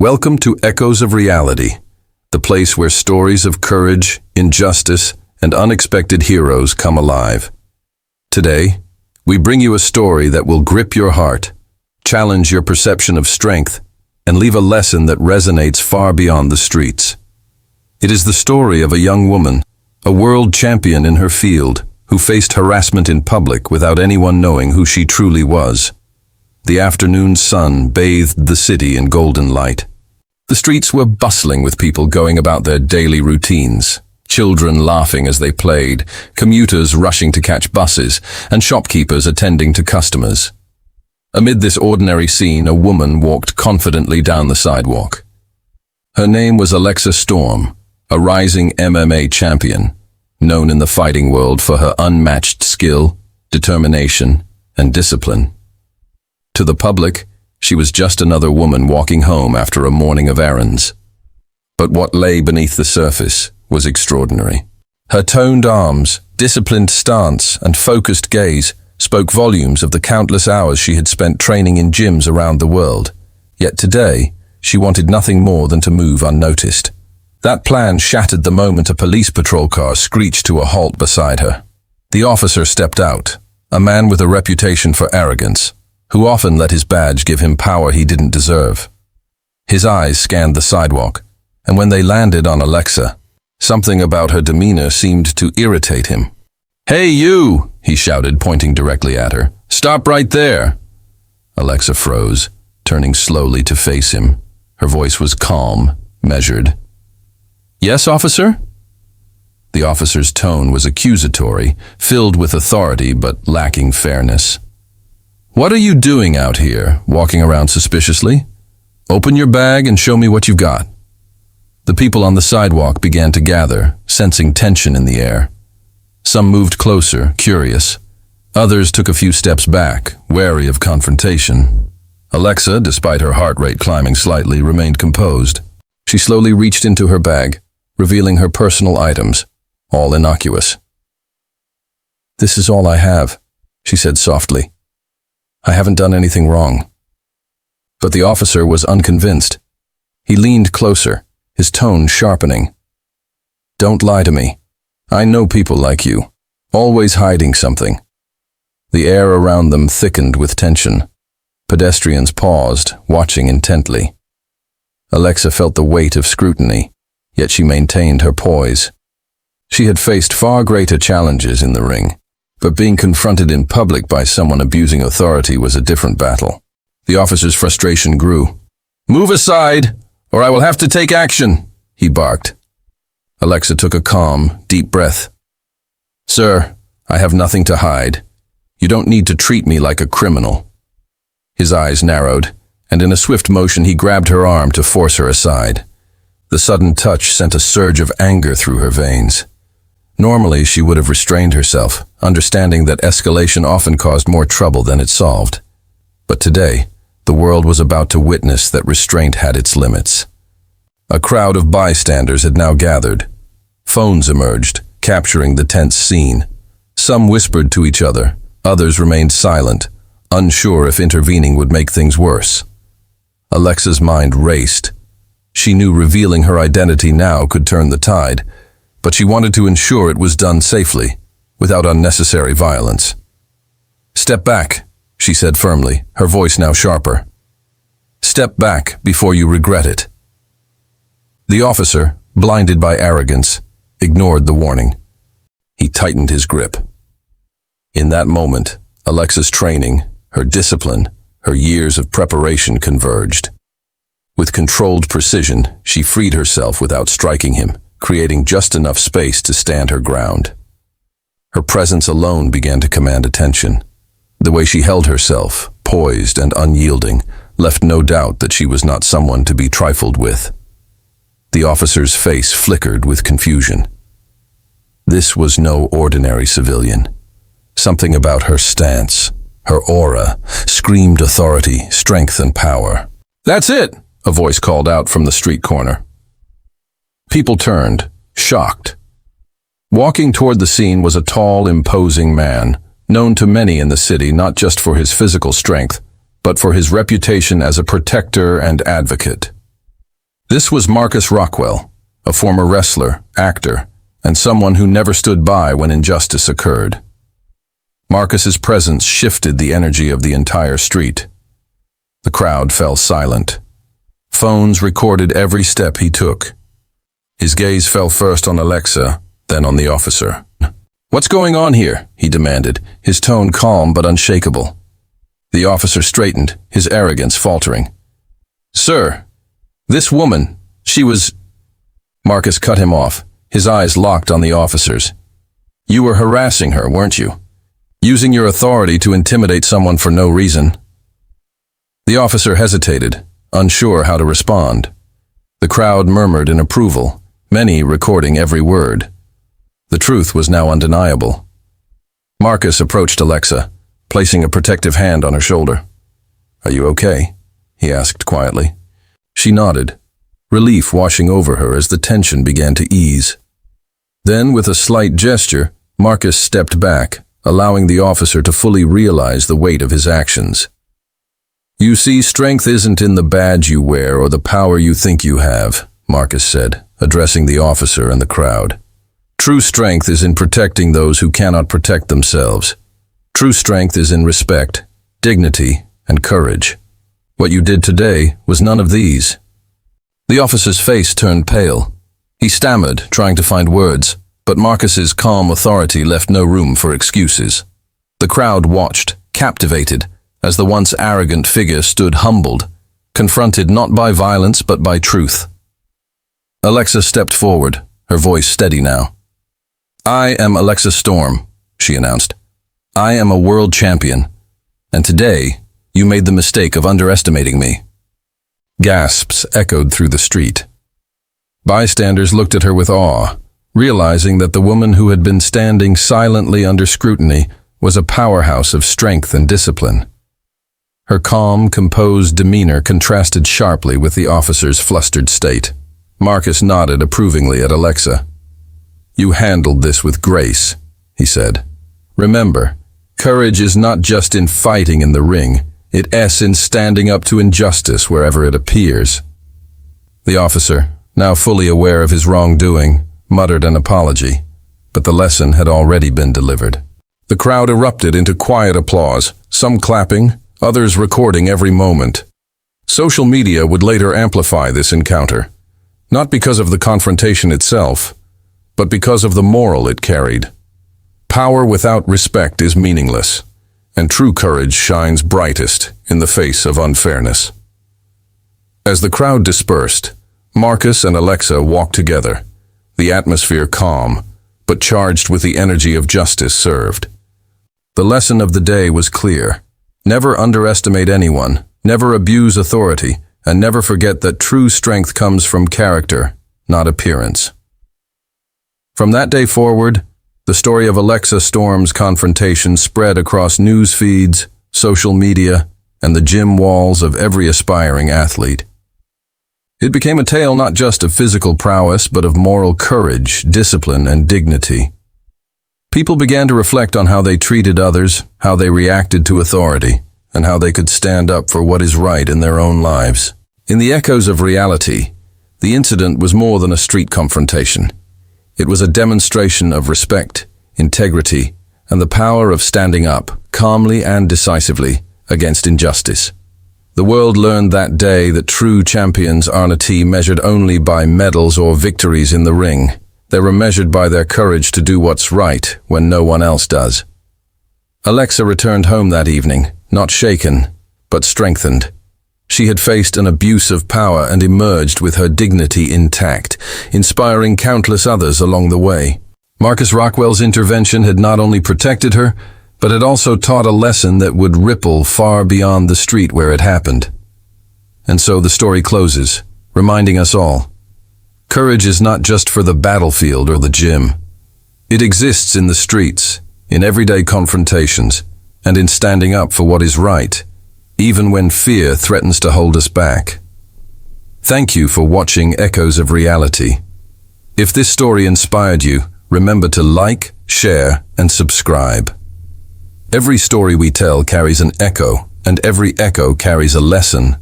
Welcome to Echoes of Reality, the place where stories of courage, injustice, and unexpected heroes come alive. Today, we bring you a story that will grip your heart, challenge your perception of strength, and leave a lesson that resonates far beyond the streets. It is the story of a young woman, a world champion in her field, who faced harassment in public without anyone knowing who she truly was. The afternoon sun bathed the city in golden light. The streets were bustling with people going about their daily routines, children laughing as they played, commuters rushing to catch buses, and shopkeepers attending to customers. Amid this ordinary scene, a woman walked confidently down the sidewalk. Her name was Alexa Storm, a rising MMA champion, known in the fighting world for her unmatched skill, determination, and discipline. To the public, she was just another woman walking home after a morning of errands. But what lay beneath the surface was extraordinary. Her toned arms, disciplined stance, and focused gaze spoke volumes of the countless hours she had spent training in gyms around the world. Yet today, she wanted nothing more than to move unnoticed. That plan shattered the moment a police patrol car screeched to a halt beside her. The officer stepped out, a man with a reputation for arrogance, who often let his badge give him power he didn't deserve. His eyes scanned the sidewalk, and when they landed on Alexa, something about her demeanor seemed to irritate him. "Hey, you!" he shouted, pointing directly at her. "Stop right there!" Alexa froze, turning slowly to face him. Her voice was calm, measured. "Yes, officer?" The officer's tone was accusatory, filled with authority but lacking fairness. "What are you doing out here, walking around suspiciously? Open your bag and show me what you've got." The people on the sidewalk began to gather, sensing tension in the air. Some moved closer, curious. Others took a few steps back, wary of confrontation. Alexa, despite her heart rate climbing slightly, remained composed. She slowly reached into her bag, revealing her personal items, all innocuous. "This is all I have," she said softly. "I haven't done anything wrong." But the officer was unconvinced. He leaned closer, his tone sharpening. "Don't lie to me. I know people like you, always hiding something." The air around them thickened with tension. Pedestrians paused, watching intently. Alexa felt the weight of scrutiny, yet she maintained her poise. She had faced far greater challenges in the ring, but being confronted in public by someone abusing authority was a different battle. The officer's frustration grew. "Move aside, or I will have to take action," he barked. Alexa took a calm, deep breath. "Sir, I have nothing to hide. You don't need to treat me like a criminal." His eyes narrowed, and in a swift motion he grabbed her arm to force her aside. The sudden touch sent a surge of anger through her veins. Normally, she would have restrained herself, understanding that escalation often caused more trouble than it solved. But today, the world was about to witness that restraint had its limits. A crowd of bystanders had now gathered. Phones emerged, capturing the tense scene. Some whispered to each other, others remained silent, unsure if intervening would make things worse. Alexa's mind raced. She knew revealing her identity now could turn the tide, but she wanted to ensure it was done safely, without unnecessary violence. "Step back," she said firmly, her voice now sharper. "Step back before you regret it." The officer, blinded by arrogance, ignored the warning. He tightened his grip. In that moment, Alexa's training, her discipline, her years of preparation converged. With controlled precision, she freed herself without striking him, creating just enough space to stand her ground. Her presence alone began to command attention. The way she held herself, poised and unyielding, left no doubt that she was not someone to be trifled with. The officer's face flickered with confusion. This was no ordinary civilian. Something about her stance, her aura, screamed authority, strength, and power. "That's it!" a voice called out from the street corner. People turned, shocked. Walking toward the scene was a tall, imposing man, known to many in the city not just for his physical strength, but for his reputation as a protector and advocate. This was Marcus Rockwell, a former wrestler, actor, and someone who never stood by when injustice occurred. Marcus's presence shifted the energy of the entire street. The crowd fell silent. Phones recorded every step he took. His gaze fell first on Alexa, then on the officer. "What's going on here?" he demanded, his tone calm but unshakable. The officer straightened, his arrogance faltering. "Sir, this woman, she was—" Marcus cut him off, his eyes locked on the officer's. "You were harassing her, weren't you? Using your authority to intimidate someone for no reason." The officer hesitated, unsure how to respond. The crowd murmured in approval, many recording every word. The truth was now undeniable. Marcus approached Alexa, placing a protective hand on her shoulder. "Are you okay?" he asked quietly. She nodded, relief washing over her as the tension began to ease. Then, with a slight gesture, Marcus stepped back, allowing the officer to fully realize the weight of his actions. "You see, strength isn't in the badge you wear or the power you think you have," Marcus said, addressing the officer and the crowd. "True strength is in protecting those who cannot protect themselves. True strength is in respect, dignity, and courage. What you did today was none of these." The officer's face turned pale. He stammered, trying to find words, but Marcus's calm authority left no room for excuses. The crowd watched, captivated, as the once arrogant figure stood humbled, confronted not by violence but by truth. Alexa stepped forward, her voice steady now. "I am Alexa Storm," she announced. "I am a world champion, and today you made the mistake of underestimating me." Gasps echoed through the street. Bystanders looked at her with awe, realizing that the woman who had been standing silently under scrutiny was a powerhouse of strength and discipline. Her calm, composed demeanor contrasted sharply with the officer's flustered state. Marcus nodded approvingly at Alexa. "You handled this with grace," he said. "Remember, courage is not just in fighting in the ring, it's in standing up to injustice wherever it appears." The officer, now fully aware of his wrongdoing, muttered an apology, but the lesson had already been delivered. The crowd erupted into quiet applause, some clapping, others recording every moment. Social media would later amplify this encounter, not because of the confrontation itself, but because of the moral it carried. Power without respect is meaningless, and true courage shines brightest in the face of unfairness. As the crowd dispersed, Marcus and Alexa walked together, the atmosphere calm, but charged with the energy of justice served. The lesson of the day was clear. Never underestimate anyone, never abuse authority, and never forget that true strength comes from character, not appearance. From that day forward, the story of Alexa Storm's confrontation spread across news feeds, social media, and the gym walls of every aspiring athlete. It became a tale not just of physical prowess, but of moral courage, discipline, and dignity. People began to reflect on how they treated others, how they reacted to authority, and how they could stand up for what is right in their own lives. In the echoes of reality, the incident was more than a street confrontation. It was a demonstration of respect, integrity, and the power of standing up, calmly and decisively, against injustice. The world learned that day that true champions aren't measured only by medals or victories in the ring. They were measured by their courage to do what's right when no one else does. Alexa returned home that evening, not shaken, but strengthened. She had faced an abuse of power and emerged with her dignity intact, inspiring countless others along the way. Marcus Rockwell's intervention had not only protected her, but had also taught a lesson that would ripple far beyond the street where it happened. And so the story closes, reminding us all, courage is not just for the battlefield or the gym. It exists in the streets, in everyday confrontations, and in standing up for what is right, even when fear threatens to hold us back. Thank you for watching Echoes of Reality. If this story inspired you, remember to like, share, and subscribe. Every story we tell carries an echo, and every echo carries a lesson